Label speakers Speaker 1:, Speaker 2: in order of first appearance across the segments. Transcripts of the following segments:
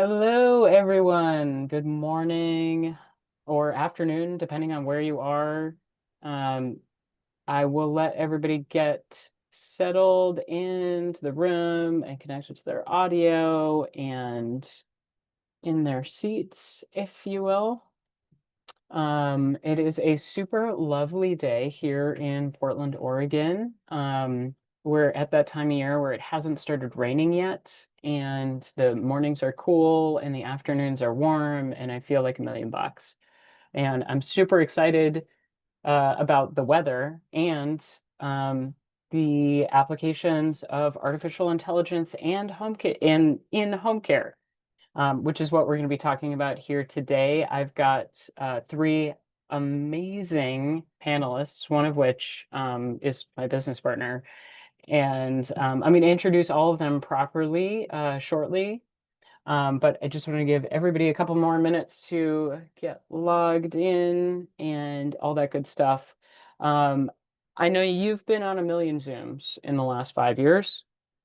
Speaker 1: Hello, everyone. Good morning or afternoon, depending on where you are. Um, I will let everybody get settled into the room and connected to their audio and in their seats, if you will. It is a super lovely day here in Portland, Oregon. We're at that time of year where it hasn't started raining yet, and the mornings are cool and the afternoons are warm, and I feel like $1,000,000. And I'm super excited about the weather and the applications of artificial intelligence and home in home care, which is what we're going to be talking about here today. I've got three amazing panelists, one of which is my business partner. And I'm going to introduce all of them properly shortly. But I just want to give everybody a couple more minutes to get logged in and all that good stuff. Um, I know you've been on a million Zooms in the last 5 years,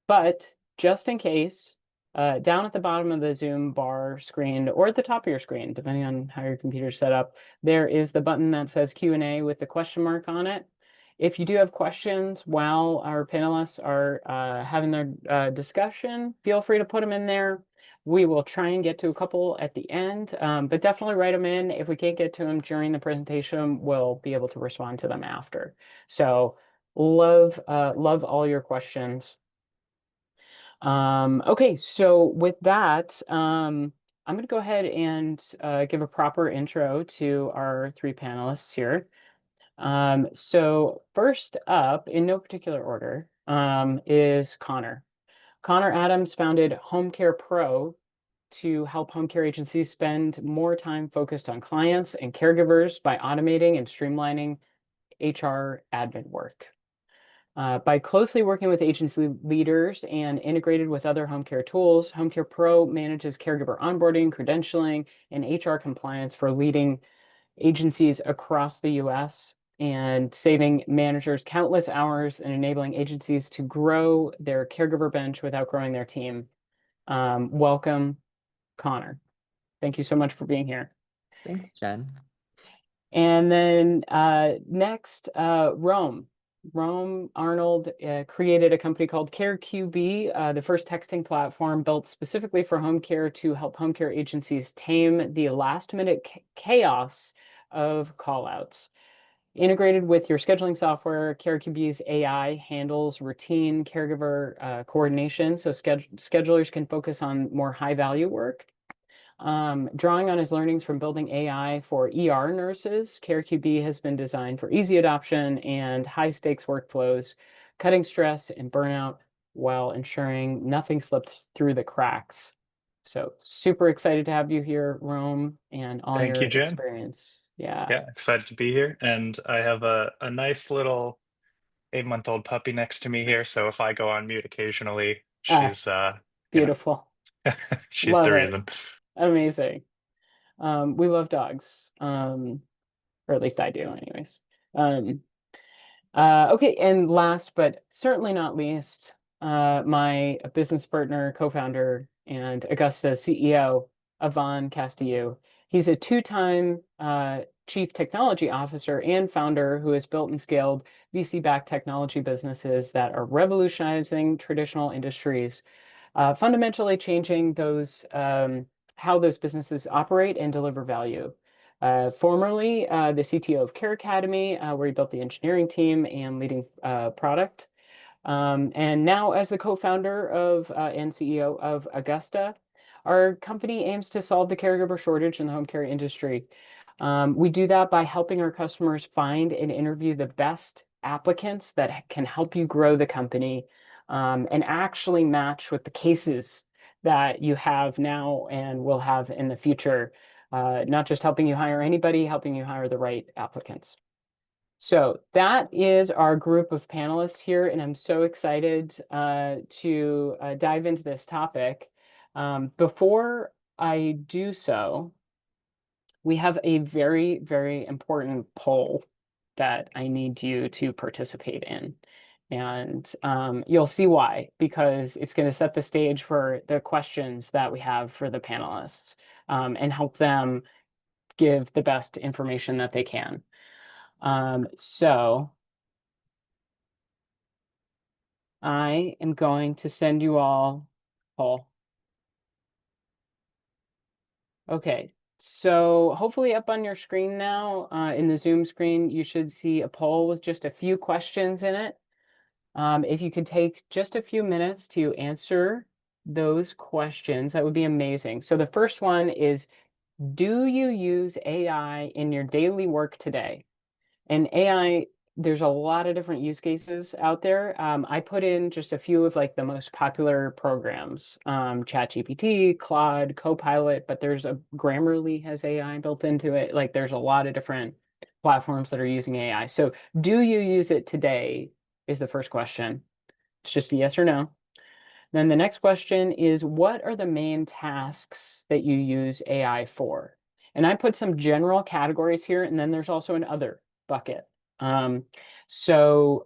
Speaker 1: but just in case, down at the bottom of the Zoom bar screen or at the top of your screen, depending on how your computer's set up, there is the button that says Q&A with the question mark on it. If you do have questions while our panelists are having their discussion, feel free to put them in there. We will try and get to a couple at the end, but definitely write them in. If we can't get to them during the presentation, we'll be able to respond to them after. So love all your questions. Okay, so with that, I'm going to go ahead and give a proper intro to our three panelists here. So first up, in no particular order, is Connor. Connor Adams founded Homecare Pro to help home care agencies spend more time focused on clients and caregivers by automating and streamlining HR admin work. By closely working with agency leaders and integrated with other home care tools, Homecare Pro manages caregiver onboarding, credentialing, and HR compliance for leading agencies across the US and saving managers countless hours and enabling agencies to grow their caregiver bench without growing their team. Welcome, Connor. Thank you so much for being here.
Speaker 2: Thanks, Jen.
Speaker 1: And then next, Rome. Rome Arnold created a company called CareQB, the first texting platform built specifically for home care to help home care agencies tame the last-minute chaos of callouts. Integrated with your scheduling software, CareQB's AI handles routine caregiver coordination, so schedulers can focus on more high-value work. Drawing on his learnings from building AI for ER nurses, CareQB has been designed for easy adoption and high-stakes workflows, cutting stress and burnout while ensuring nothing slipped through the cracks. So super excited to have you here, Rome, and all
Speaker 3: Thank
Speaker 1: your
Speaker 3: you, Jen.
Speaker 1: experience. Yeah.
Speaker 3: Yeah, excited to be here. And I have a nice little 8-month-old puppy next to me here. So if I go on mute occasionally,
Speaker 1: Ah,
Speaker 3: she's you know,
Speaker 1: beautiful.
Speaker 3: she's the
Speaker 1: Love it.
Speaker 3: reason.
Speaker 1: Amazing. We love dogs. Or at least I do anyways. Um, okay, and last but certainly not least, my business partner, co-founder, and Augusta CEO, Yvan Castilloux. He's a two-time chief technology officer and founder who has built and scaled VC-backed technology businesses that are revolutionizing traditional industries, fundamentally changing those how those businesses operate and deliver value. Formerly the CTO of CareQB, where he built the engineering team and leading product. And now as the co-founder of and CEO of Augusta, our company aims to solve the caregiver shortage in the home care industry. We do that by helping our customers find and interview the best applicants that can help you grow the company and actually match with the cases that you have now and will have in the future. Not just helping you hire anybody, helping you hire the right applicants. So that is our group of panelists here, and I'm so excited to dive into this topic. Before I do so, we have a very important poll that I need you to participate in. And you'll see why, because it's going to set the stage for the questions that we have for the panelists, and help them give the best information that they can. So I am going to send you all a poll. Okay, so hopefully up on your screen now, in the Zoom screen, you should see a poll with just a few questions in it. If you could take just a few minutes to answer those questions, that would be amazing. So the first one is, do you use AI in your daily work today? And AI, there's a lot of different use cases out there. I put in just a few of like the most popular programs, ChatGPT, Claude, Copilot, but there's a Grammarly has AI built into it. Like there's a lot of different platforms that are using AI. So do you use it today is the first question. It's just a yes or no. Then the next question is, what are the main tasks that you use AI for? And I put some general categories here, and then there's also an other bucket. Um, so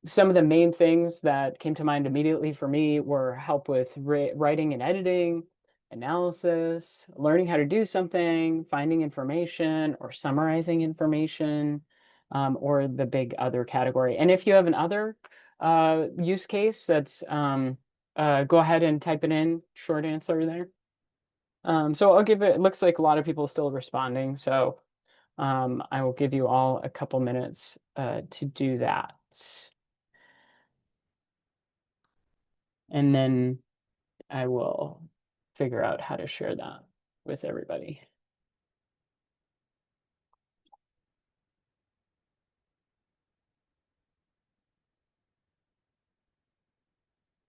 Speaker 1: some of the main things that came to mind immediately for me were help with writing and editing, analysis, learning how to do something, finding information, or summarizing information, or the big other category. And if you have an other use case, that's go ahead and type it in, short answer there. So I'll give it, it looks like a lot of people are still responding, so I will give you all a couple minutes to do that. And then I will figure out how to share that with everybody.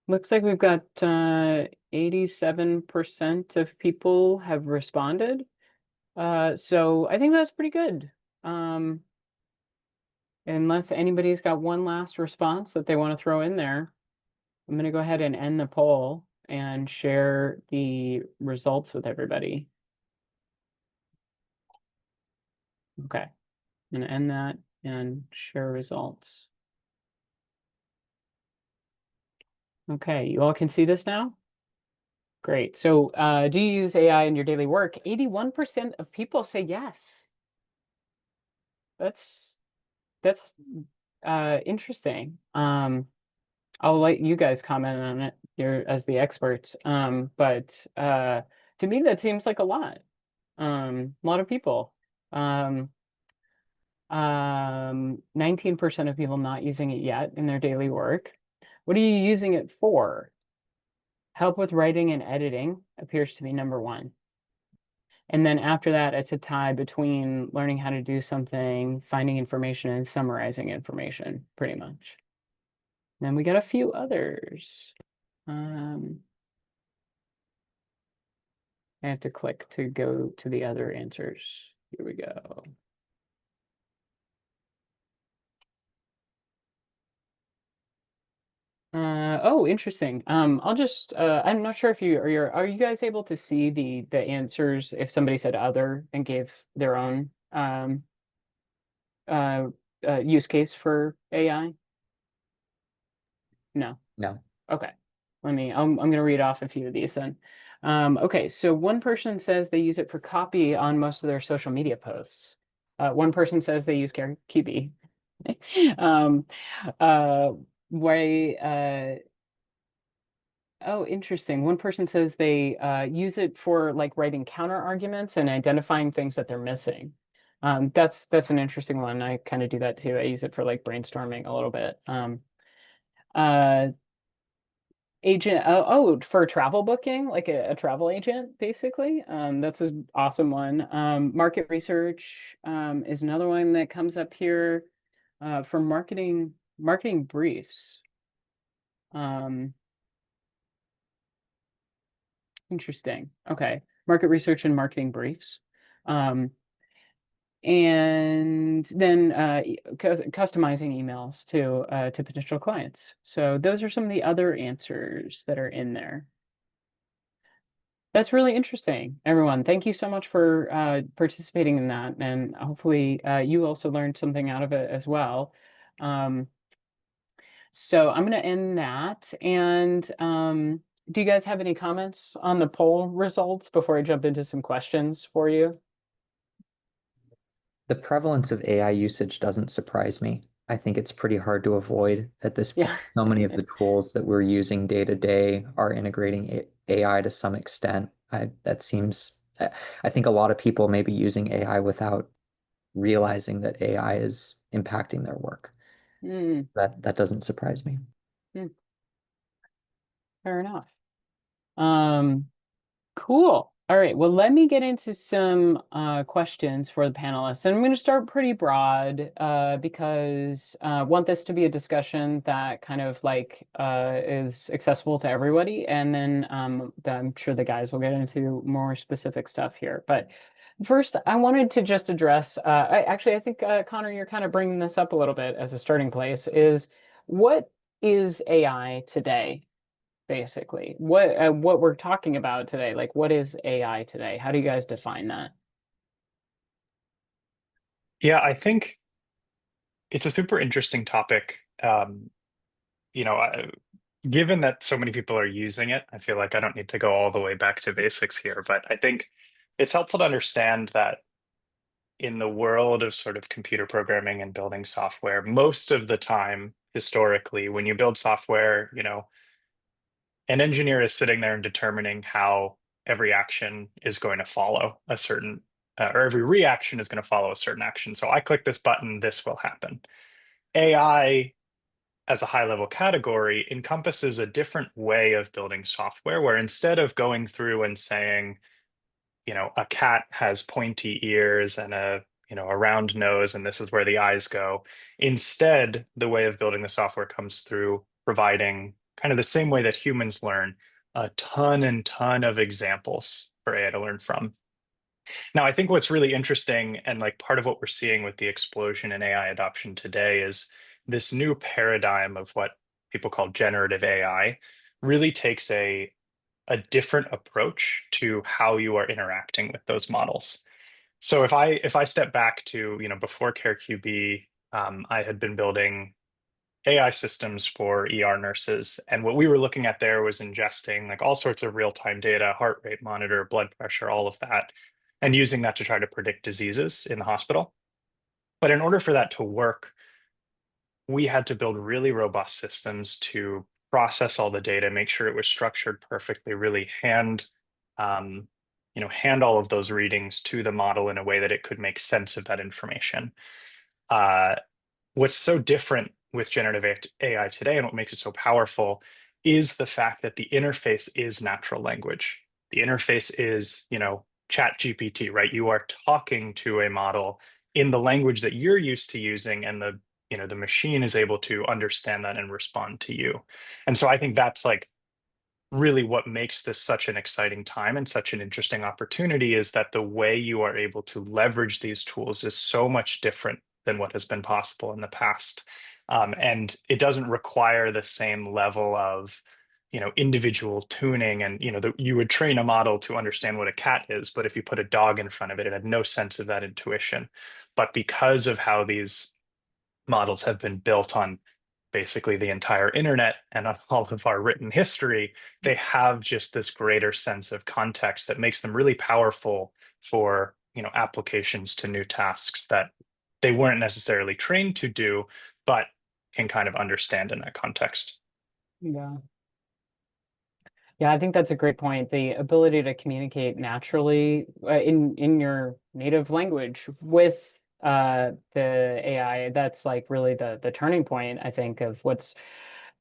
Speaker 1: Looks like we've got 87% of people have responded. So I think that's pretty good. Unless anybody's got one last response that they want to throw in there, I'm going to go ahead and end the poll and share the results with everybody. Okay, I'm going to end that and share results. Okay, you all can see this now? Great. So do you use AI in your daily work? 81% of people say yes. That's interesting. I'll let you guys comment on it. You're as the experts. But to me, that seems like a lot. A lot of people. 19% of people not using it yet in their daily work. What are you using it for? Help with writing and editing appears to be number one. And then after that, it's a tie between learning how to do something, finding information, and summarizing information, pretty much. Then we got a few others. I have to click to go to the other answers. Here we go. Oh, interesting. I'll just I'm not sure if you are you guys able to see the answers if somebody said other and gave their own uh, use case for AI? No.
Speaker 2: No.
Speaker 1: Okay. I'm gonna read off a few of these then. Okay, so one person says they use it for copy on most of their social media posts. One person says they use CareQB. um, uh, way Oh, interesting. One person says they use it for like writing counter arguments and identifying things that they're missing. That's an interesting one. I kind of do that too. I use it for like brainstorming a little bit. Uh, Agent, for travel booking, like a travel agent, basically. That's an awesome one. Market research is another one that comes up here for marketing briefs. Interesting. Okay. Market research and marketing briefs. And then customizing emails to potential clients. So those are some of the other answers that are in there. That's really interesting, everyone. Thank you so much for participating in that. And hopefully you also learned something out of it as well. So I'm going to end that. And do you guys have any comments on the poll results before I jump into some questions for you?
Speaker 2: The prevalence of AI usage doesn't surprise me. I think it's pretty hard to avoid at this point.
Speaker 1: Yeah.
Speaker 2: So many of the tools that we're using day to day are integrating AI to some extent. That seems, I think a lot of people may be using AI without realizing that AI is impacting their work.
Speaker 1: Hmm,
Speaker 2: That doesn't surprise me.
Speaker 1: hmm, fair enough. Um, Cool. All right. Well, let me get into some questions for the panelists. And I'm going to start pretty broad because I want this to be a discussion that kind of like is accessible to everybody. And then I'm sure the guys will get into more specific stuff here. But first, I wanted to just address, I think, Connor, you're kind of bringing this up a little bit as a starting place, is what is AI today? Basically. What we're talking about today, like what is AI today? How do you guys define that?
Speaker 3: Yeah, I think it's a super interesting topic. You know, given that so many people are using it, I feel like I don't need to go all the way back to basics here, but I think it's helpful to understand that in the world of sort of computer programming and building software, most of the time, historically, when you build software, an engineer is sitting there and determining how every action is going to follow a certain, or every reaction is going to follow a certain action. So I click this button, this will happen. AI as a high level category encompasses a different way of building software where instead of going through and saying, a cat has pointy ears and a round nose, and this is where the eyes go. Instead, the way of building the software comes through providing kind of the same way that humans learn a ton and ton of examples for AI to learn from. Now, I think what's really interesting and like part of what we're seeing with the explosion in AI adoption today is this new paradigm of what people call generative AI really takes a different approach to how you are interacting with those models. So if I step back to, before CareQB, I had been building AI systems for ER nurses. And what we were looking at there was ingesting like all sorts of real-time data, heart rate monitor, blood pressure, all of that, and using that to try to predict diseases in the hospital. But in order for that to work, we had to build really robust systems to process all the data, make sure it was structured perfectly, really um, hand all of those readings to the model in a way that it could make sense of that information. Uh, what's so different with generative AI today and what makes it so powerful is the fact that the interface is natural language. The interface is, chat GPT, right? You are talking to a model in the language that you're used to using, and the machine is able to understand that and respond to you. And so I think that's like really what makes this such an exciting time and such an interesting opportunity is that the way you are able to leverage these tools is so much different than what has been possible in the past. And it doesn't require the same level of, individual tuning and, you would train a model to understand what a cat is, but if you put a dog in front of it, it had no sense of that intuition. But because of how these models have been built on basically the entire internet and all of our written history, they have just this greater sense of context that makes them really powerful for, applications to new tasks that they weren't necessarily trained to do, but can kind of understand in that context.
Speaker 1: Yeah. Yeah, I think that's a great point. The ability to communicate naturally in your native language with the AI, that's like really the turning point, I think, of what's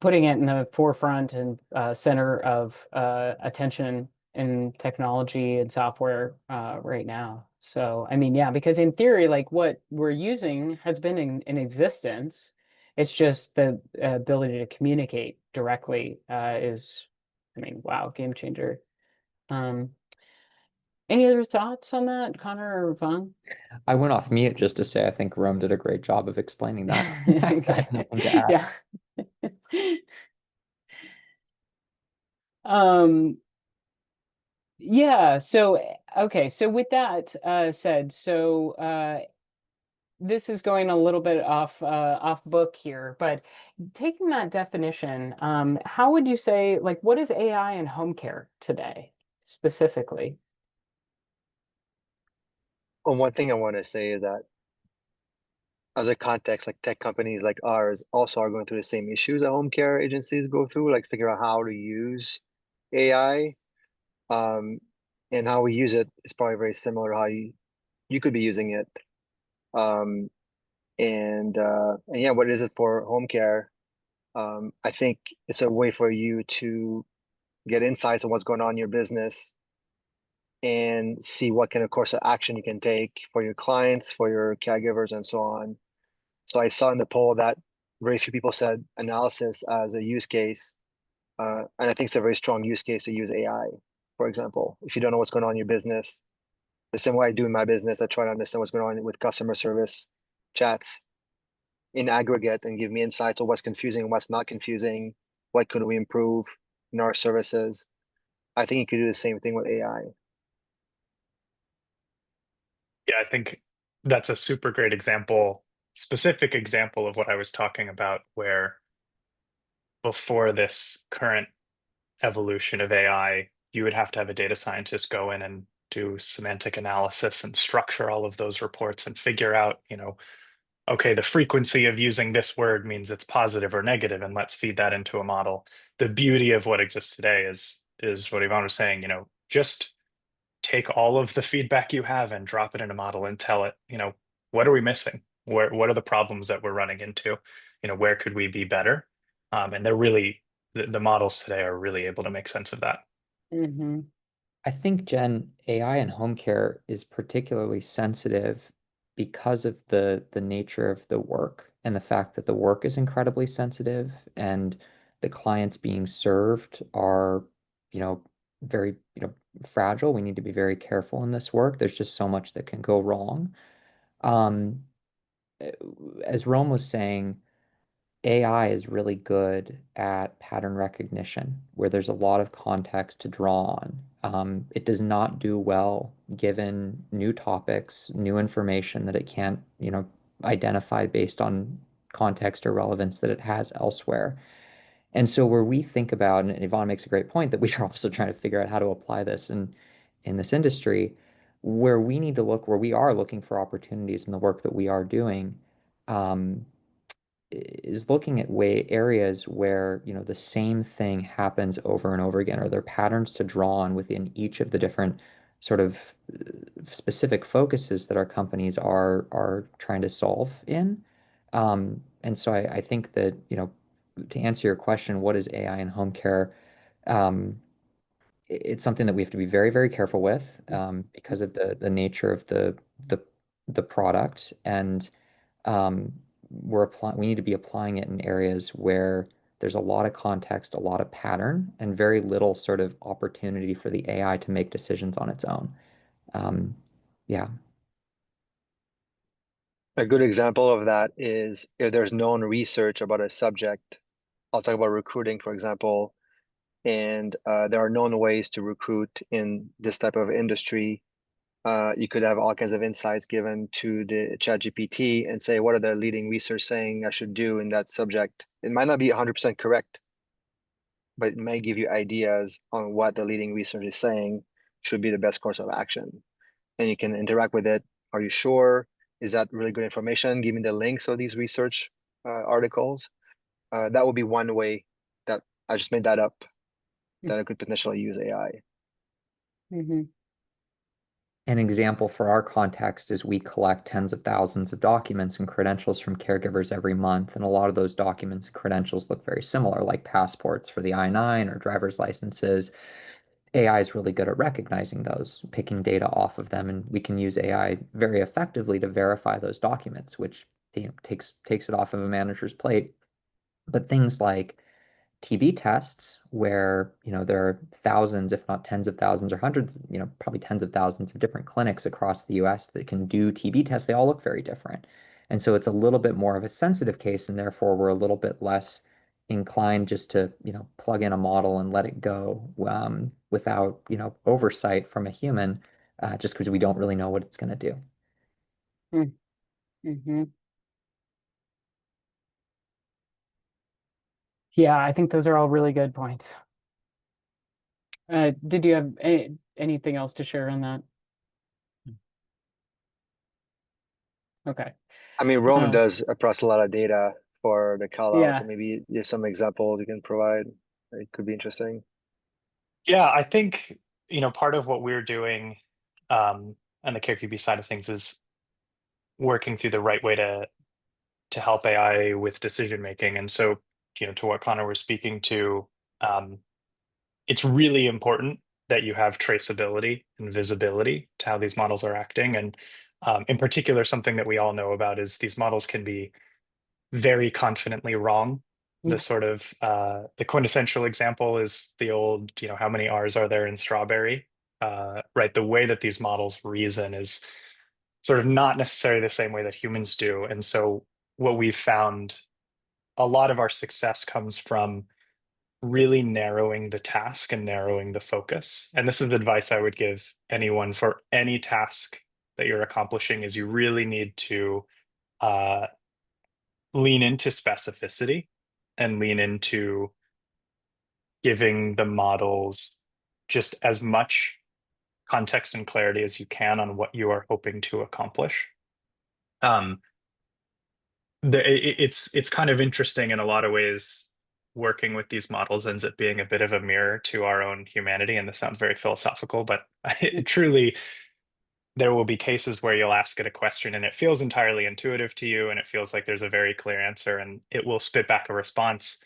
Speaker 1: putting it in the forefront and center of attention in technology and software right now. So, I mean, yeah, because in theory, like what we're using has been in existence. It's just the ability to communicate directly is, I mean, wow, game changer. Um, any other thoughts on that, Connor or Yvonne?
Speaker 2: I went off mute just to say I think Rome did a great job of explaining that. I
Speaker 1: Okay.
Speaker 2: have nothing to add.
Speaker 1: Yeah. Um, yeah, so okay, so with that said, so this is going a little bit off book here, but taking that definition, how would you say, like, what is AI in home care today specifically?
Speaker 4: Well, one thing I want to say is that as a context, like tech companies like ours also are going through the same issues that home care agencies go through, like figure out how to use AI. Um, and how we use it is probably very similar to how you could be using it. Um, and yeah, what is it for home care? I think it's a way for you to get insights on what's going on in your business and see what kind of course of action you can take for your clients, for your caregivers, and so on. So I saw in the poll that very few people said analysis as a use case. And I think it's a very strong use case to use AI, for example. If you don't know what's going on in your business, the same way I do in my business, I try to understand what's going on with customer service chats in aggregate and give me insights on what's confusing and what's not confusing, what could we improve in our services. I think you could do the same thing with AI.
Speaker 3: Yeah, I think that's a super great example, specific example of what I was talking about, where before this current evolution of AI, you would have to have a data scientist go in and do semantic analysis and structure all of those reports and figure out, okay, the frequency of using this word means it's positive or negative, and let's feed that into a model. The beauty of what exists today is what Yvonne was saying, just take all of the feedback you have and drop it in a model and tell it, what are we missing? What are the problems that we're running into? Where could we be better? And they're really the models today are really able to make sense of that.
Speaker 1: Mm-hmm.
Speaker 2: I think, Jen, AI in home care is particularly sensitive because of the nature of the work and the fact that the work is incredibly sensitive and the clients being served are, very, fragile. We need to be very careful in this work. There's just so much that can go wrong. Um, as Rome was saying, AI is really good at pattern recognition, where there's a lot of context to draw on. It does not do well given new topics, new information that it can't, identify based on context or relevance that it has elsewhere. And so where we think about, and Yvonne makes a great point that we are also trying to figure out how to apply this in this industry, where we need to look, where we are looking for opportunities in the work that we are doing, um, is looking at areas where, the same thing happens over and over again, or there are patterns to draw on within each of the different sort of specific focuses that our companies are trying to solve in. And so I think that, to answer your question, what is AI in home care? Um, it's something that we have to be very, very careful with, because of the nature of the the product, and um, we need to be applying it in areas where there's a lot of context, a lot of pattern, and very little sort of opportunity for the AI to make decisions on its own. Um, yeah.
Speaker 4: A good example of that is if there's known research about a subject. I'll talk about recruiting, for example, and there are known ways to recruit in this type of industry. You could have all kinds of insights given to the ChatGPT and say, what are the leading research saying I should do in that subject? It might not be 100% correct, but it may give you ideas on what the leading research is saying should be the best course of action. And you can interact with it. Are you sure? Is that really good information? Give me the links of these research articles. That would be one way that I just made that up that I could potentially use AI.
Speaker 1: Mm-hmm.
Speaker 2: An example for our context is we collect tens of thousands of documents and credentials from caregivers every month, and a lot of those documents and credentials look very similar, like passports for the I-9 or driver's licenses. AI is really good at recognizing those, picking data off of them, and we can use AI very effectively to verify those documents, which, takes it off of a manager's plate. But things like TB tests, where, there are thousands, if not tens of thousands or hundreds, probably tens of thousands of different clinics across the US that can do TB tests, they all look very different. And so it's a little bit more of a sensitive case, and therefore we're a little bit less inclined just to, plug in a model and let it go, without, oversight from a human, just because we don't really know what it's going to do.
Speaker 1: Mm-hmm. Yeah, I think those are all really good points. Did you have anything else to share on that? Okay.
Speaker 4: I mean, Rome does process a lot of data for the callouts, so
Speaker 1: Yeah.
Speaker 4: maybe there's some examples you can provide. It could be interesting.
Speaker 3: Yeah, I think, part of what we're doing on the CareQB side of things is working through the right way to help AI with decision making. And so, to what Connor was speaking to, it's really important that you have traceability and visibility to how these models are acting. And in particular, something that we all know about is these models can be very confidently wrong. The sort of the quintessential example is the old, how many R's are there in strawberry? Right. The way that these models reason is sort of not necessarily the same way that humans do. And so what we've found, a lot of our success comes from really narrowing the task and narrowing the focus. And this is advice I would give anyone for any task that you're accomplishing is you really need to uh, lean into specificity and lean into giving the models just as much context and clarity as you can on what you are hoping to accomplish. It's kind of interesting in a lot of ways. Working with these models ends up being a bit of a mirror to our own humanity, and this sounds very philosophical, but truly, there will be cases where you'll ask it a question and it feels entirely intuitive to you, and it feels like there's a very clear answer, and it will spit back a response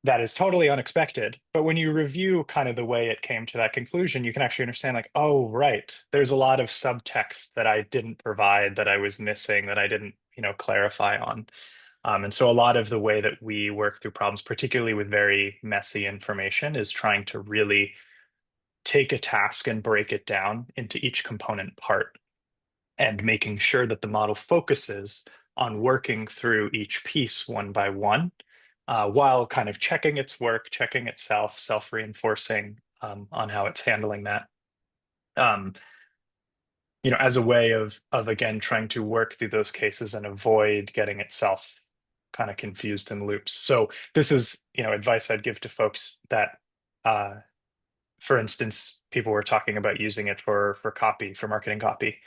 Speaker 3: that is totally unexpected. But when you review kind of the way it came to that conclusion, you can actually understand, like, oh, right, there's a lot of subtext that I didn't provide, that I was missing, that I didn't, clarify on. And so a lot of the way that we work through problems, particularly with very messy information, is trying to really take a task and break it down into each component part and making sure that the model focuses on working through each piece one by one, while kind of checking its work, checking itself, self-reinforcing on how it's handling that. As a way of again trying to work through those cases and avoid getting itself kind of confused in loops. So this is, advice I'd give to folks that, for instance, people were talking about using it for copy, for marketing copy.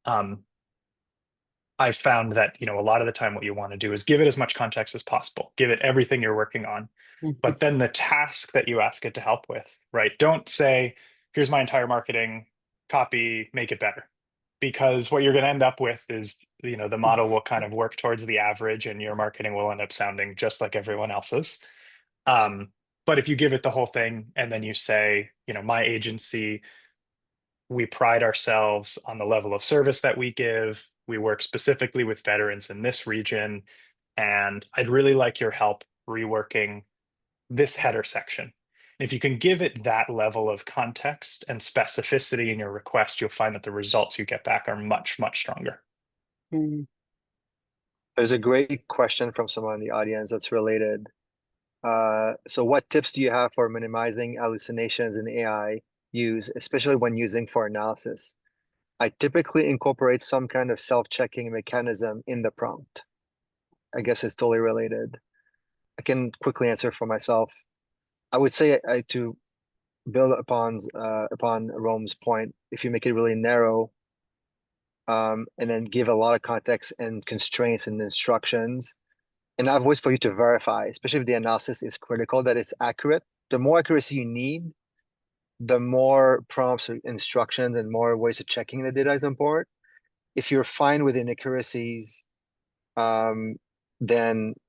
Speaker 3: I found that, a lot of the time what you want to do is give it as much context as possible, give it everything you're working on. But then the task that you ask it to help with, right? Don't say, here's my entire marketing copy, make it better. Because what you're going to end up with is, the model will kind of work towards the average and your marketing will end up sounding just like everyone else's. But if you give it the whole thing and then you say, my agency, we pride ourselves on the level of service that we give. We work specifically with veterans in this region. And I'd really like your help reworking this header section. If you can give it that level of context and specificity in your request, you'll find that the results you get back are much, much stronger.
Speaker 4: There's a great question from someone in the audience that's related. So what tips do you have for minimizing hallucinations in AI use, especially when using for analysis? I typically incorporate some kind of self-checking mechanism in the prompt. I guess it's totally related. I can quickly answer for myself. I would say to build upon Rome's point, if you make it really narrow, and then give a lot of context and constraints and instructions, and have ways for you to verify, especially if the analysis is critical, that it's accurate. The more accuracy you need, the more prompts or instructions and more ways of checking the data is important. If you're fine with inaccuracies, then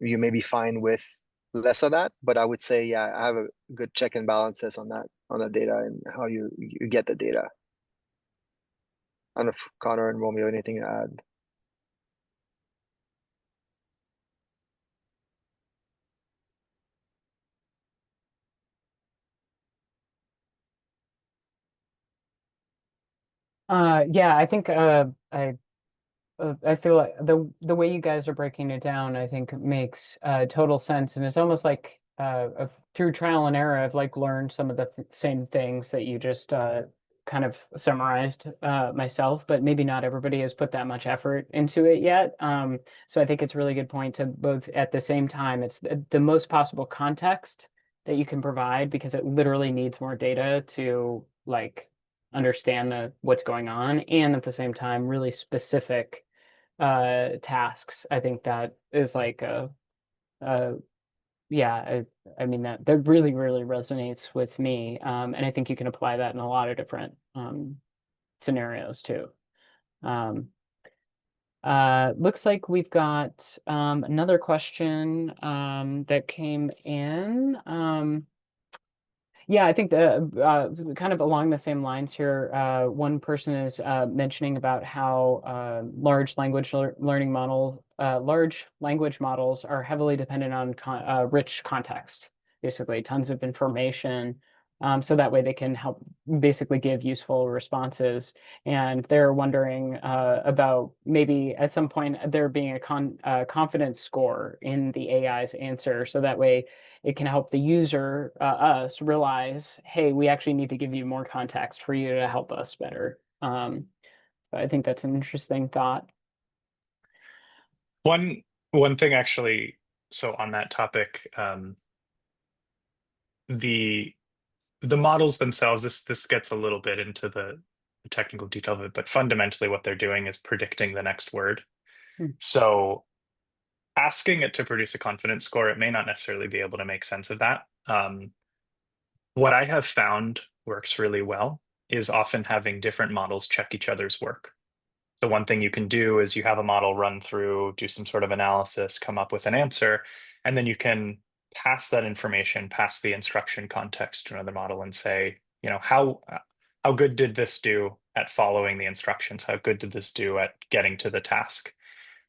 Speaker 4: you may be fine with less of that. But I would say, yeah, I have a good check and balances on the data and how you get the data. I don't know if Connor and Romeo have anything to add.
Speaker 1: Yeah, I think I feel like the way you guys are breaking it down, I think makes total sense, and it's almost like through trial and error, I've like learned some of the same things that you just kind of summarized myself, but maybe not everybody has put that much effort into it yet. So I think it's a really good point to both at the same time, it's the most possible context that you can provide because it literally needs more data to like understand what's going on, and at the same time, really specific tasks. I think that is like yeah, I mean that really, really resonates with me. And I think you can apply that in a lot of different scenarios too. Looks like we've got another question that came in. Yeah, I think kind of along the same lines here, one person is mentioning about how large language models are heavily dependent on rich context, basically tons of information, so that way they can help basically give useful responses. And they're wondering about maybe at some point there being a confidence score in the AI's answer, so that way it can help the user, us, realize, hey, we actually need to give you more context for you to help us better. So I think that's an interesting thought.
Speaker 3: One thing actually, so on that topic, the models themselves, this gets a little bit into the technical detail of it, but fundamentally what they're doing is predicting the next word. So asking it to produce a confidence score, it may not necessarily be able to make sense of that. What I have found works really well is often having different models check each other's work. So one thing you can do is you have a model run through, do some sort of analysis, come up with an answer, and then you can pass that information, pass the instruction context to another model and say, you know, how good did this do at following the instructions? How good did this do at getting to the task?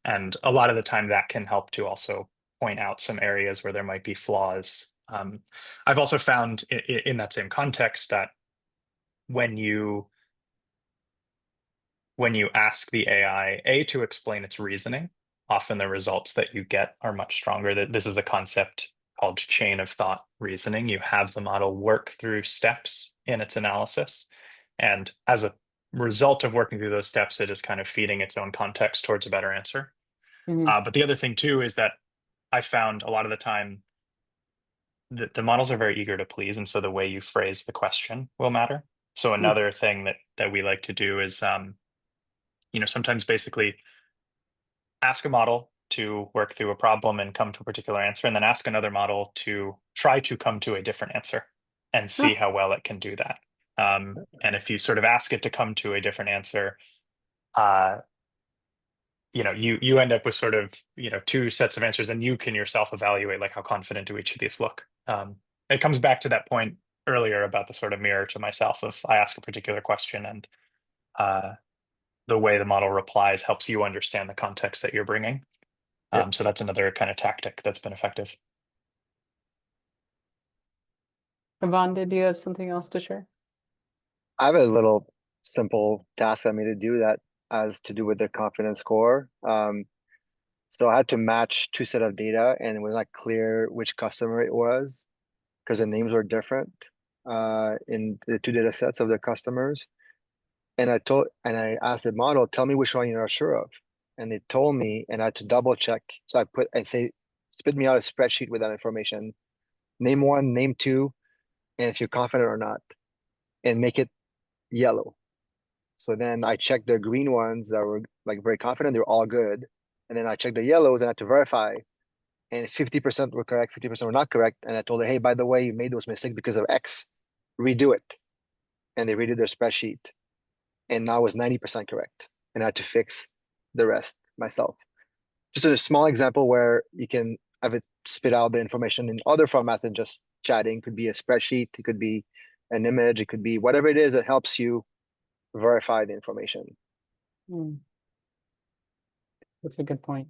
Speaker 3: And a lot of the time that can help to also point out some areas where there might be flaws. I've also found in that same context that when you ask the AI, to explain its reasoning, often the results that you get are much stronger. That this is a concept called chain of thought reasoning. You have the model work through steps in its analysis, and as a result of working through those steps, it is kind of feeding its own context towards a better answer. But the other thing too is that I found a lot of the time that the models are very eager to please, and so the way you phrase the question will matter. So another thing that we like to do is sometimes basically ask a model to work through a problem and come to a particular answer, and then ask another model to try to come to a different answer and see how well it can do that. And if you sort of ask it to come to a different answer, you end up with sort of, two sets of answers, and you can yourself evaluate like how confident do each of these look. It comes back to that point earlier about the sort of mirror to myself of I ask a particular question and the way the model replies helps you understand the context that you're bringing. So that's another kind of tactic that's been effective.
Speaker 1: Yvonne, did you have something else to share?
Speaker 4: I have a little simple task I made to do that has to do with the confidence score. So I had to match two set of data, and it was not clear which customer it was because the names were different in the two data sets of the customers. And I asked the model, tell me which one you're not sure of. And it told me, and I had to double check. So spit me out a spreadsheet with that information. Name one, name two, and if you're confident or not, and make it yellow. So then I checked the green ones that were like very confident, they were all good. And then I checked the yellows and I had to verify. And 50% were correct, 50% were not correct. And I told her, hey, by the way, you made those mistakes because of X. Redo it. And they redid their spreadsheet. And now it was 90% correct. And I had to fix the rest myself. Just a small example where you can have it spit out the information in other formats than just chatting. It could be a spreadsheet, it could be an image, it could be whatever it is that helps you verify the information.
Speaker 1: That's a good point.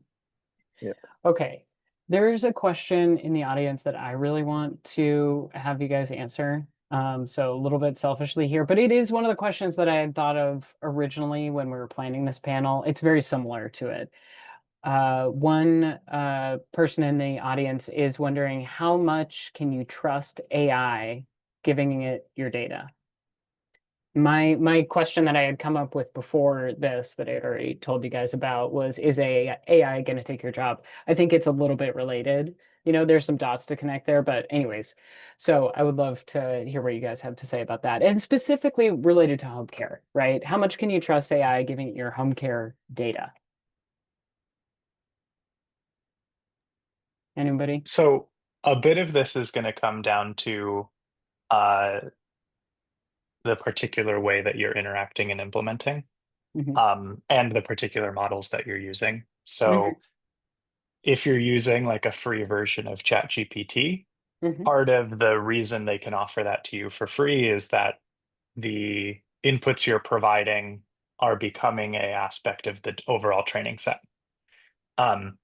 Speaker 4: Yeah.
Speaker 1: Okay. There's a question in the audience that I really want to have you guys answer. So a little bit selfishly here, but it is one of the questions that I had thought of originally when we were planning this panel. It's very similar to it. One person in the audience is wondering, how much can you trust AI giving it your data? My question that I had come up with before this that I had already told you guys about was, is AI going to take your job? I think it's a little bit related. There's some dots to connect there, but anyways, so I would love to hear what you guys have to say about that. And specifically related to home care, right? How much can you trust AI giving it your home care data? Anybody?
Speaker 3: So a bit of this is going to come down to uh, the particular way that you're interacting and implementing,
Speaker 1: Hmm.
Speaker 3: and the particular models that you're using.
Speaker 1: Hmm.
Speaker 3: So if you're using like a free version of ChatGPT,
Speaker 1: Hmm.
Speaker 3: part of the reason they can offer that to you for free is that the inputs you're providing are becoming a aspect of the overall training set. Um,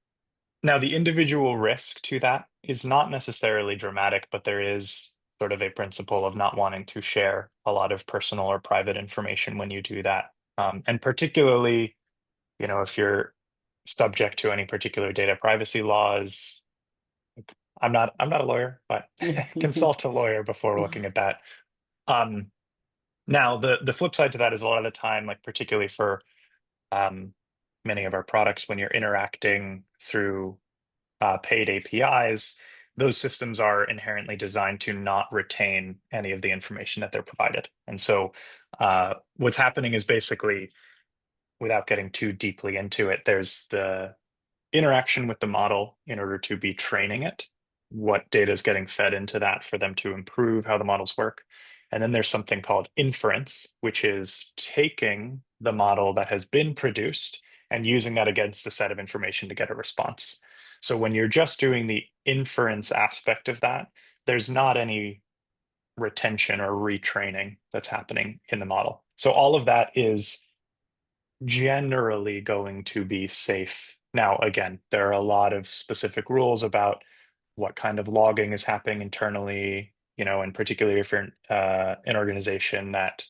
Speaker 3: Now, the individual risk to that is not necessarily dramatic, but there is sort of a principle of not wanting to share a lot of personal or private information when you do that. And particularly, if you're subject to any particular data privacy laws, I'm not a lawyer, but consult a lawyer before looking at that. Um, Now, the flip side to that is a lot of the time, like particularly for um, many of our products, when you're interacting through paid APIs, those systems are inherently designed to not retain any of the information that they're provided. And so what's happening is basically, without getting too deeply into it, there's the interaction with the model in order to be training it, what data is getting fed into that for them to improve how the models work. And then there's something called inference, which is taking the model that has been produced and using that against a set of information to get a response. So when you're just doing the inference aspect of that, there's not any retention or retraining that's happening in the model. So all of that is generally going to be safe. Now, again, there are a lot of specific rules about what kind of logging is happening internally, and particularly if you're an organization that,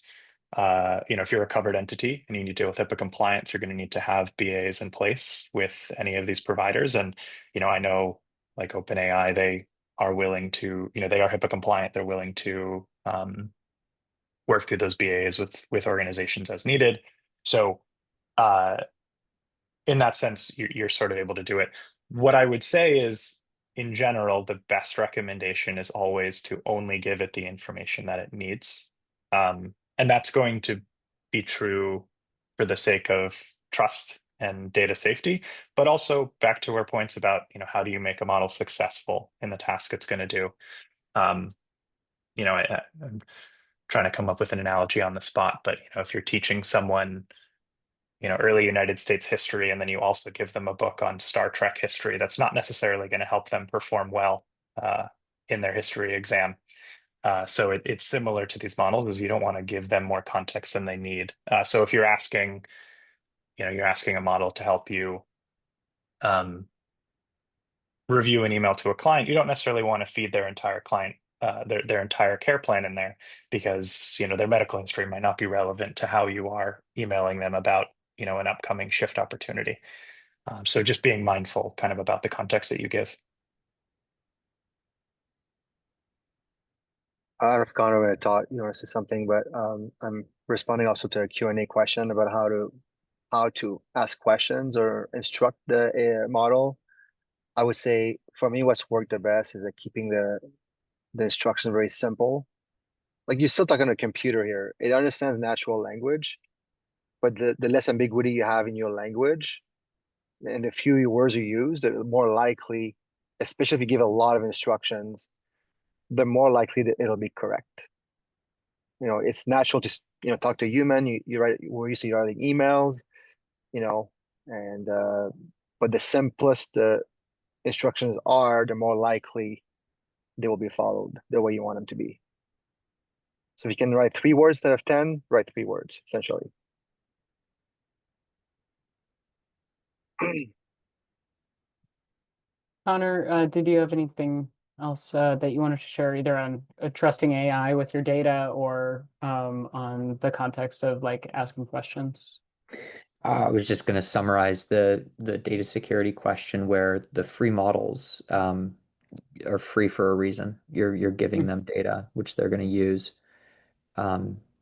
Speaker 3: if you're a covered entity and you need to deal with HIPAA compliance, you're going to need to have BAs in place with any of these providers. And, I know like OpenAI, they are willing to, they are HIPAA compliant. They're willing to work through those BAs with organizations as needed. So uh, in that sense, you're sort of able to do it. What I would say is, in general, the best recommendation is always to only give it the information that it needs. And that's going to be true for the sake of trust and data safety, but also back to our points about, how do you make a model successful in the task it's going to do? Um, I'm trying to come up with an analogy on the spot, but if you're teaching someone early United States history, and then you also give them a book on Star Trek history, that's not necessarily going to help them perform well uh, in their history exam. So it's similar to these models, is you don't want to give them more context than they need. So if you're asking, you're asking a model to help you um, review an email to a client, you don't necessarily want to feed their entire client, their entire care plan in there, because their medical history might not be relevant to how you are emailing them about an upcoming shift opportunity. So just being mindful kind of about the context that you give.
Speaker 4: I don't know if Connor would have taught you want to say something, but I'm responding also to a Q&A question about how to ask questions or instruct the AI model. I would say for me, what's worked the best is like keeping the instructions very simple. Like you're still talking to a computer here. It understands natural language, but the less ambiguity you have in your language and the fewer words you use, the more likely, especially if you give a lot of instructions, the more likely that it'll be correct. It's natural to talk to a human. You write, we're used to writing emails, you know, and but the simplest the instructions are, the more likely they will be followed the way you want them to be. So if you can write 3 words instead of 10, write 3 words, essentially.
Speaker 1: Connor, did you have anything else that you wanted to share, either on trusting AI with your data or on the context of like asking questions?
Speaker 2: I was just going to summarize the data security question where the free models are free for a reason. You're giving them data which they're going to use.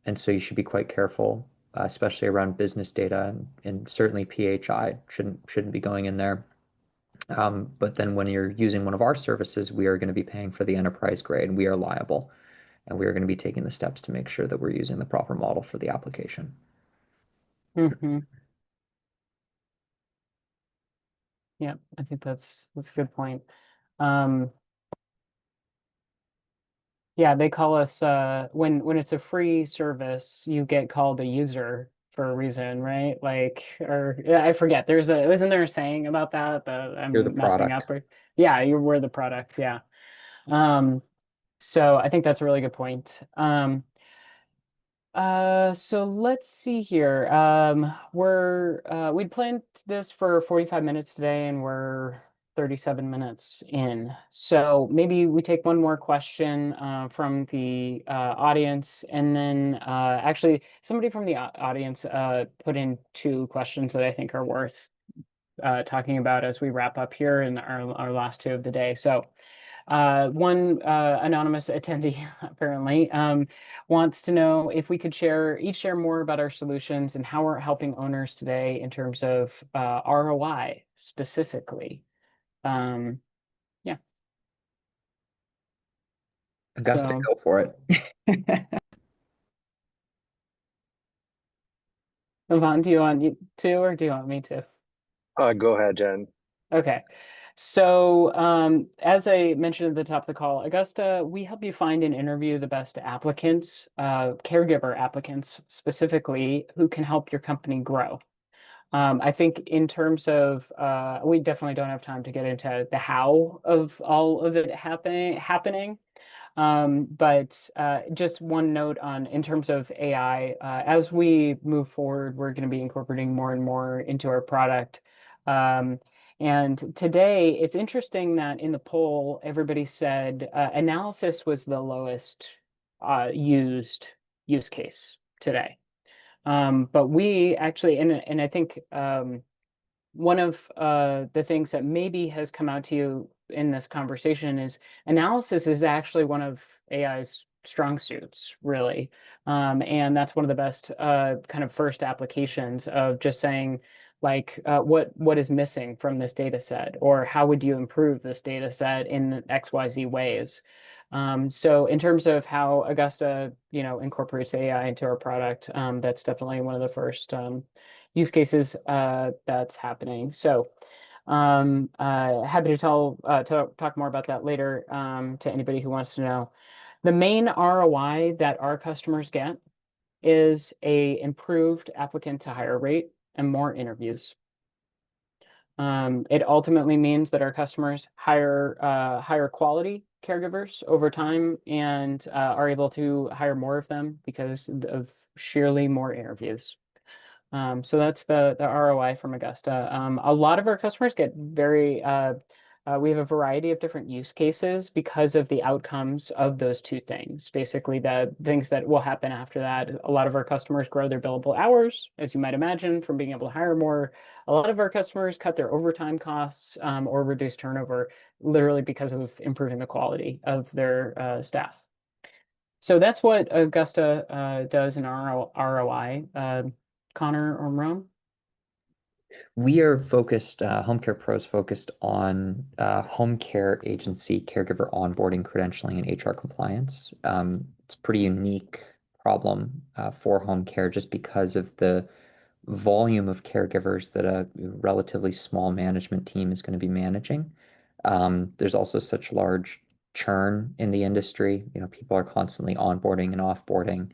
Speaker 2: And so you should be quite careful, especially around business data and certainly PHI shouldn't be going in there. But then when you're using one of our services, we are going to be paying for the enterprise grade. We are liable, and we are going to be taking the steps to make sure that we're using the proper model for the application.
Speaker 1: Mm-hmm. Yeah, I think that's a good point. Um, yeah, they call us when it's a free service, you get called a user for a reason, right? Like, or yeah, I forget. Isn't there a saying about that that
Speaker 2: You're the
Speaker 1: I'm messing
Speaker 2: product.
Speaker 1: up? Or yeah, we're the product. Yeah. Um, so I think that's a really good point. So let's see here. We'd planned this for 45 minutes today and we're 37 minutes in. So maybe we take one more question from the audience, and then actually somebody from the audience put in two questions that I think are worth talking about as we wrap up here in our last two of the day. So one anonymous attendee apparently wants to know if we could share more about our solutions and how we're helping owners today in terms of ROI specifically. Um, yeah,
Speaker 2: Augusta,
Speaker 1: so
Speaker 2: go for it.
Speaker 1: Yvonne, do you want to, or do you want me to?
Speaker 4: Go ahead, Jen.
Speaker 1: Okay. So, as I mentioned at the top of the call, Augusta, we help you find and interview the best applicants, caregiver applicants specifically, who can help your company grow. I think in terms of, we definitely don't have time to get into the how of all of it happening. But just one note on in terms of AI, as we move forward, we're going to be incorporating more and more into our product. Um, and today, it's interesting that in the poll, everybody said analysis was the lowest used use case today. But we actually, and I think one of the things that maybe has come out to you in this conversation is analysis is actually one of AI's strong suits, really. And that's one of the best kind of first applications of just saying, like, what is missing from this data set, or how would you improve this data set in XYZ ways? So in terms of how Augusta, incorporates AI into our product, that's definitely one of the first use cases that's happening. So happy to talk more about that later to anybody who wants to know. The main ROI that our customers get is a improved applicant to hire rate and more interviews. It ultimately means that our customers hire higher quality caregivers over time and are able to hire more of them because of sheerly more interviews. So that's the ROI from Augusta. A lot of our customers get we have a variety of different use cases because of the outcomes of those two things. Basically, the things that will happen after that. A lot of our customers grow their billable hours, as you might imagine, from being able to hire more. A lot of our customers cut their overtime costs or reduce turnover, literally because of improving the quality of their staff. So that's what Augusta does in our ROI. Connor or Rome?
Speaker 2: We are focused, Homecare Pro is focused on home care agency caregiver onboarding, credentialing, and HR compliance. It's a pretty unique problem for home care just because of the volume of caregivers that a relatively small management team is going to be managing. There's also such large churn in the industry. People are constantly onboarding and offboarding.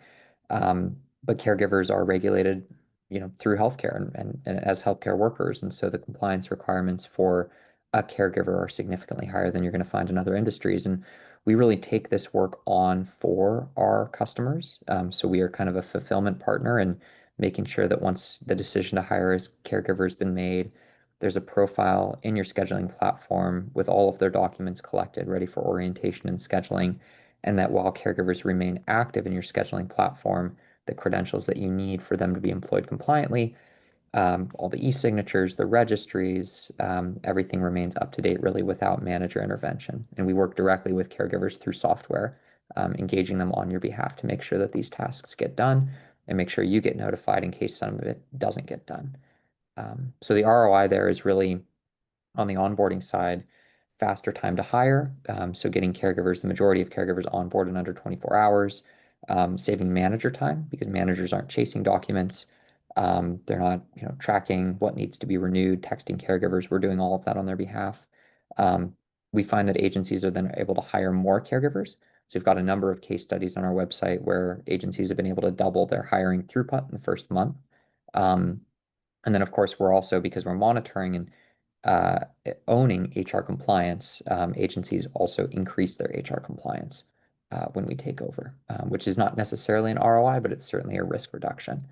Speaker 2: But caregivers are regulated, through healthcare and as healthcare workers. And so the compliance requirements for a caregiver are significantly higher than you're going to find in other industries. And we really take this work on for our customers. So we are kind of a fulfillment partner and making sure that once the decision to hire a caregiver has been made, there's a profile in your scheduling platform with all of their documents collected, ready for orientation and scheduling. And that while caregivers remain active in your scheduling platform, the credentials that you need for them to be employed compliantly, all the e-signatures, the registries, everything remains up to date really without manager intervention. And we work directly with caregivers through software engaging them on your behalf to make sure that these tasks get done and make sure you get notified in case some of it doesn't get done. So the ROI there is really on the onboarding side, faster time to hire. So getting caregivers, the majority of caregivers onboard in under 24 hours, saving manager time because managers aren't chasing documents. They're not, tracking what needs to be renewed, texting caregivers. We're doing all of that on their behalf. We find that agencies are then able to hire more caregivers. So we've got a number of case studies on our website where agencies have been able to double their hiring throughput in the first month. And then, of course, we're also, because we're monitoring and owning HR compliance, agencies also increase their HR compliance when we take over, which is not necessarily an ROI, but it's certainly a risk reduction.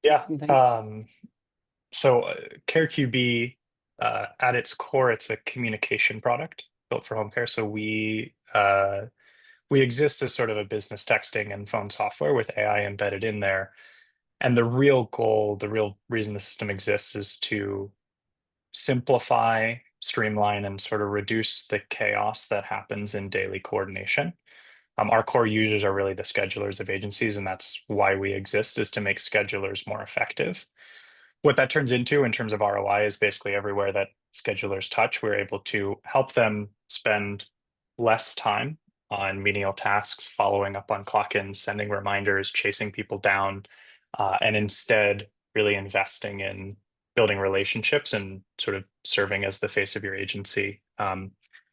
Speaker 3: Yeah.
Speaker 1: Some
Speaker 3: So CareQB, at its core, it's a communication product built for home care. So we exist as sort of a business texting and phone software with AI embedded in there. And the real goal, the real reason the system exists is to simplify, streamline, and sort of reduce the chaos that happens in daily coordination. Our core users are really the schedulers of agencies, and that's why we exist, is to make schedulers more effective. What that turns into in terms of ROI is basically everywhere that schedulers touch, we're able to help them spend less time on menial tasks, following up on clock-ins, sending reminders, chasing people down, and instead really investing in building relationships and sort of serving as the face of your agency. One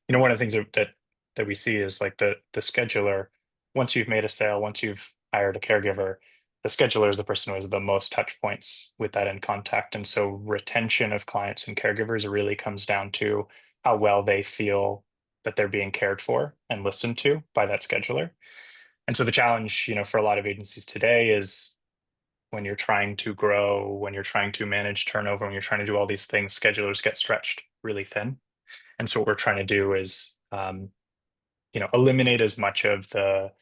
Speaker 3: of the things that we see is like the scheduler, once you've made a sale, once you've hired a caregiver, the scheduler is the person who has the most touch points with that end contact. And so retention of clients and caregivers really comes down to how well they feel that they're being cared for and listened to by that scheduler. And so the challenge, for a lot of agencies today is when you're trying to grow, when you're trying to manage turnover, when you're trying to do all these things, schedulers get stretched really thin. And so what we're trying to do is, eliminate as much of the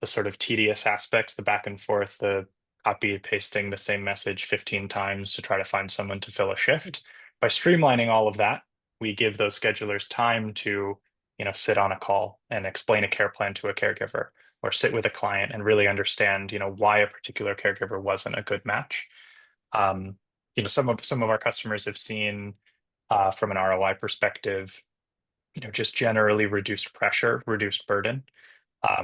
Speaker 3: sort of tedious aspects, the back and forth, the copy pasting the same message 15 times to try to find someone to fill a shift. By streamlining all of that, we give those schedulers time to, sit on a call and explain a care plan to a caregiver, or sit with a client and really understand, why a particular caregiver wasn't a good match. Some of our customers have seen, from an ROI perspective, just generally reduced pressure, reduced burden.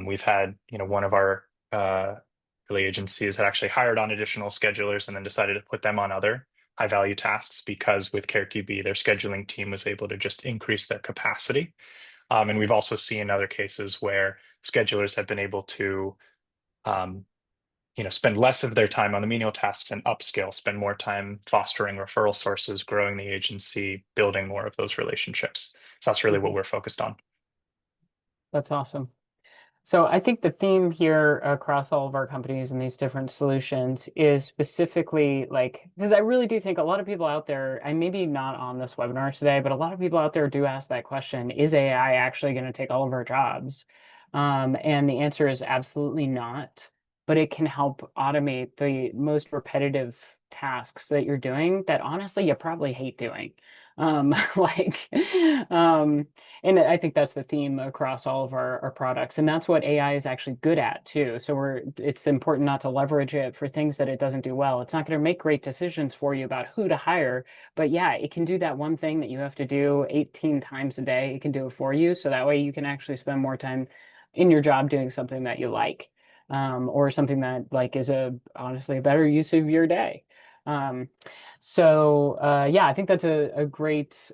Speaker 3: We've had, one of our early agencies had actually hired on additional schedulers and then decided to put them on other high value tasks because with CareQB, their scheduling team was able to just increase their capacity. And we've also seen other cases where schedulers have been able to, spend less of their time on the menial tasks and upscale, spend more time fostering referral sources, growing the agency, building more of those relationships. So that's really what we're focused on.
Speaker 1: That's awesome. So I think the theme here across all of our companies and these different solutions is specifically because I really do think a lot of people out there, and maybe not on this webinar today, but a lot of people out there do ask that question, is AI actually going to take all of our jobs? And the answer is absolutely not, but it can help automate the most repetitive tasks that you're doing that honestly you probably hate doing. And I think that's the theme across all of our products. And that's what AI is actually good at too. So it's important not to leverage it for things that it doesn't do well. It's not going to make great decisions for you about who to hire, but yeah, it can do that one thing that you have to do 18 times a day. It can do it for you. So that way you can actually spend more time in your job doing something that you like, or something that is honestly a better use of your day. Yeah, I think that's a great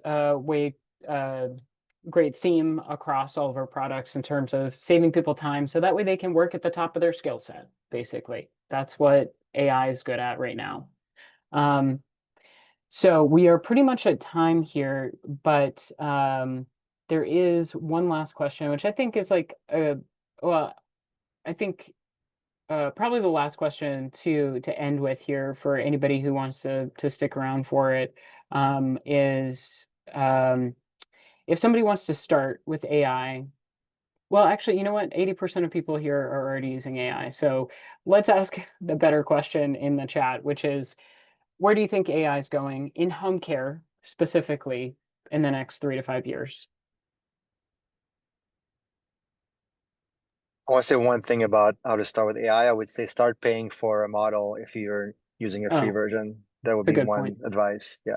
Speaker 1: great theme across all of our products in terms of saving people time so that way they can work at the top of their skill set, basically. That's what AI is good at right now. So we are pretty much at time here, but there is one last question, which I think is well, I think probably the last question to end with here for anybody who wants to stick around for it, is if somebody wants to start with AI, well, actually, you know what? 80% of people here are already using AI. So let's ask the better question in the chat, which is, where do you think AI is going in home care specifically in the next 3 to 5 years?
Speaker 4: want to say one thing about how to start with AI. I would say start paying for a model if you're using a free
Speaker 1: Oh,
Speaker 4: version. That would
Speaker 1: it's a
Speaker 4: be
Speaker 1: good
Speaker 4: one
Speaker 1: point.
Speaker 4: advice. Yeah.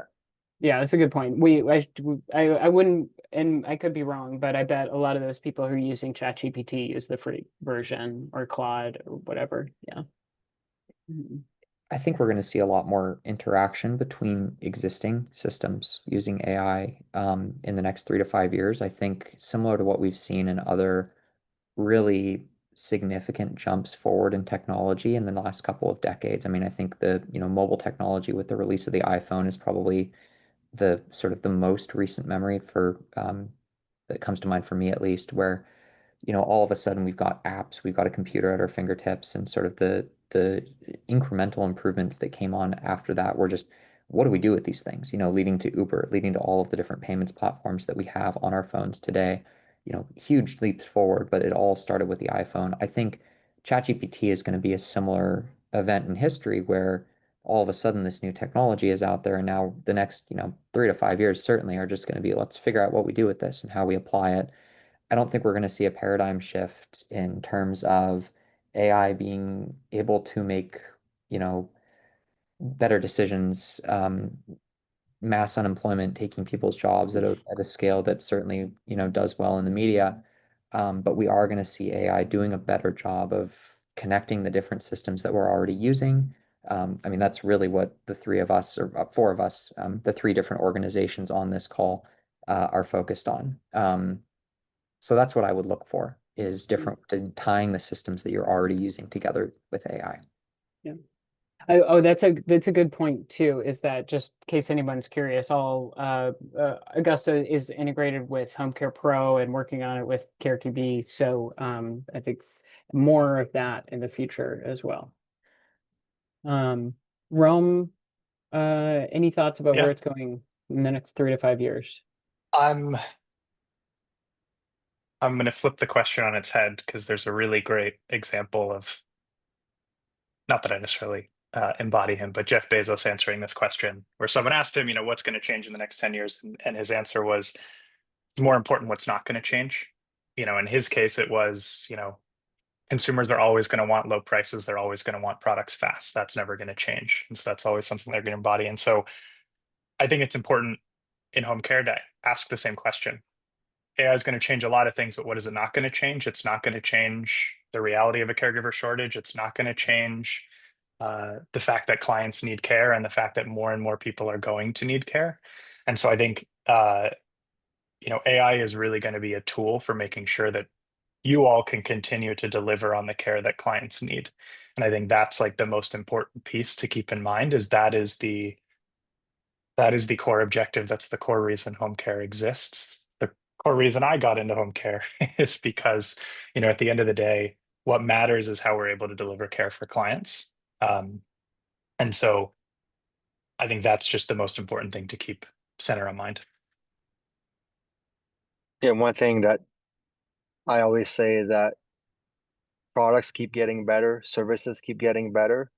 Speaker 1: Yeah, that's a good point. I wouldn't, and I could be wrong, but I bet a lot of those people who are using ChatGPT use the free version or Claude or whatever. Yeah. Mhm.
Speaker 2: I think we're going to see a lot more interaction between existing systems using AI in the next 3 to 5 years. I think similar to what we've seen in other really significant jumps forward in technology in the last couple of decades. I mean, I think the, mobile technology with the release of the iPhone is probably the sort of the most recent memory for that comes to mind for me at least, where all of a sudden we've got apps, we've got a computer at our fingertips, and sort of the incremental improvements that came on after that were just what do we do with these things? Leading to Uber, leading to all of the different payments platforms that we have on our phones today. Huge leaps forward, but it all started with the iPhone. I think ChatGPT is going to be a similar event in history where all of a sudden this new technology is out there, and now the next, 3 to 5 years certainly are just going to be let's figure out what we do with this and how we apply it. I don't think we're going to see a paradigm shift in terms of AI being able to make, better decisions, mass unemployment taking people's jobs at a scale that certainly, does well in the media. But we are going to see AI doing a better job of connecting the different systems that we're already using. I mean, that's really what the three of us, or four of us, the three different organizations on this call, are focused on. So that's what I would look for is different tying the systems that you're already using together with AI.
Speaker 1: Yeah. Oh, that's a good point too, is that just in case anyone's curious, all Augusta is integrated with Homecare Pro and working on it with CareQB. So I think more of that in the future as well. Rome, any thoughts about where
Speaker 3: Yeah,
Speaker 1: it's going in the next 3 to 5 years?
Speaker 3: I'm I'm going to flip the question on its head because there's a really great example of, not that I necessarily embody him, but Jeff Bezos answering this question where someone asked him, what's going to change in the next 10 years? And his answer was, it's more important what's not going to change. In his case, it was, consumers are always going to want low prices. They're always going to want products fast. That's never going to change. And so that's always something they're going to embody. And so I think it's important in home care to ask the same question. AI is going to change a lot of things, but what is it not going to change? It's not going to change the reality of a caregiver shortage. It's not going to change the fact that clients need care and the fact that more and more people are going to need care. And so I think AI is really going to be a tool for making sure that you all can continue to deliver on the care that clients need. And I think that's like the most important piece to keep in mind is that is the core objective. That's the core reason home care exists. The core reason I got into home care is because, at the end of the day, what matters is how we're able to deliver care for clients. And so I think that's just the most important thing to keep center on mind.
Speaker 4: Yeah. One thing that I always say is that products keep getting better, services keep getting better.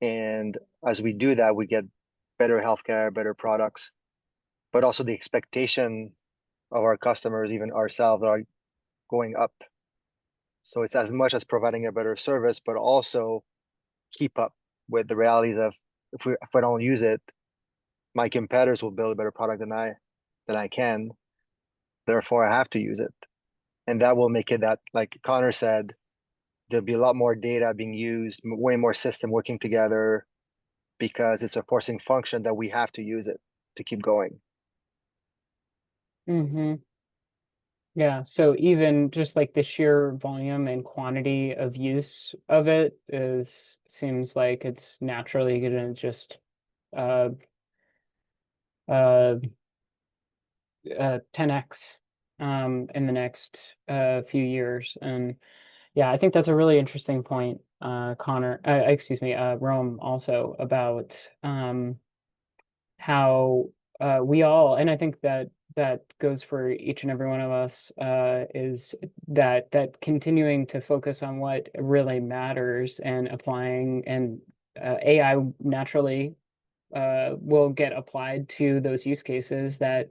Speaker 4: And as we do that, we get better healthcare, better products, but also the expectation of our customers, even ourselves, are going up. So it's as much as providing a better service, but also keep up with the realities of if I don't use it, my competitors will build a better product than I can. Therefore, I have to use it. And that will make it that, like Connor said, there'll be a lot more data being used, way more system working together because it's a forcing function that we have to use it to keep going.
Speaker 1: Mm-hmm. Yeah, so even just like the sheer volume and quantity of use of it seems like it's naturally gonna just uh uh 10x in the next few years. And yeah, I think that's a really interesting point, Connor, excuse me, Rome, also about how we all, and I think that goes for each and every one of us, is that continuing to focus on what really matters and applying, and AI naturally will get applied to those use cases that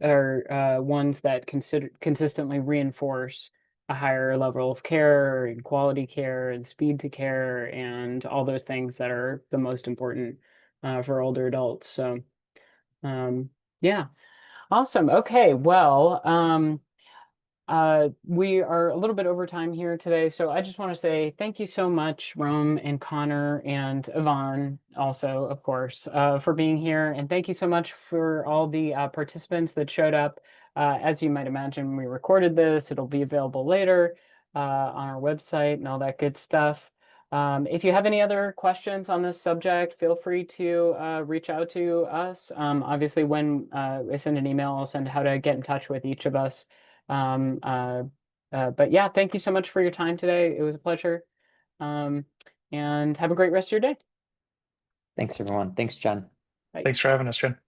Speaker 1: are ones that consistently reinforce a higher level of care and quality care and speed to care and all those things that are the most important for older adults. So, yeah, awesome. Okay, well, we are a little bit over time here today, so I just want to say thank you so much, Rome and Connor and Yvonne, also, of course, for being here. And thank you so much for all the participants that showed up. As you might imagine, we recorded this. It'll be available later on our website and all that good stuff. If you have any other questions on this subject, feel free to reach out to us. Obviously, when I send an email, I'll send how to get in touch with each of us. But yeah, thank you so much for your time today. It was a pleasure. And have a great rest of your day.
Speaker 2: Thanks, everyone. Thanks, Jen.
Speaker 1: Bye.
Speaker 3: Thanks for having us, Jen.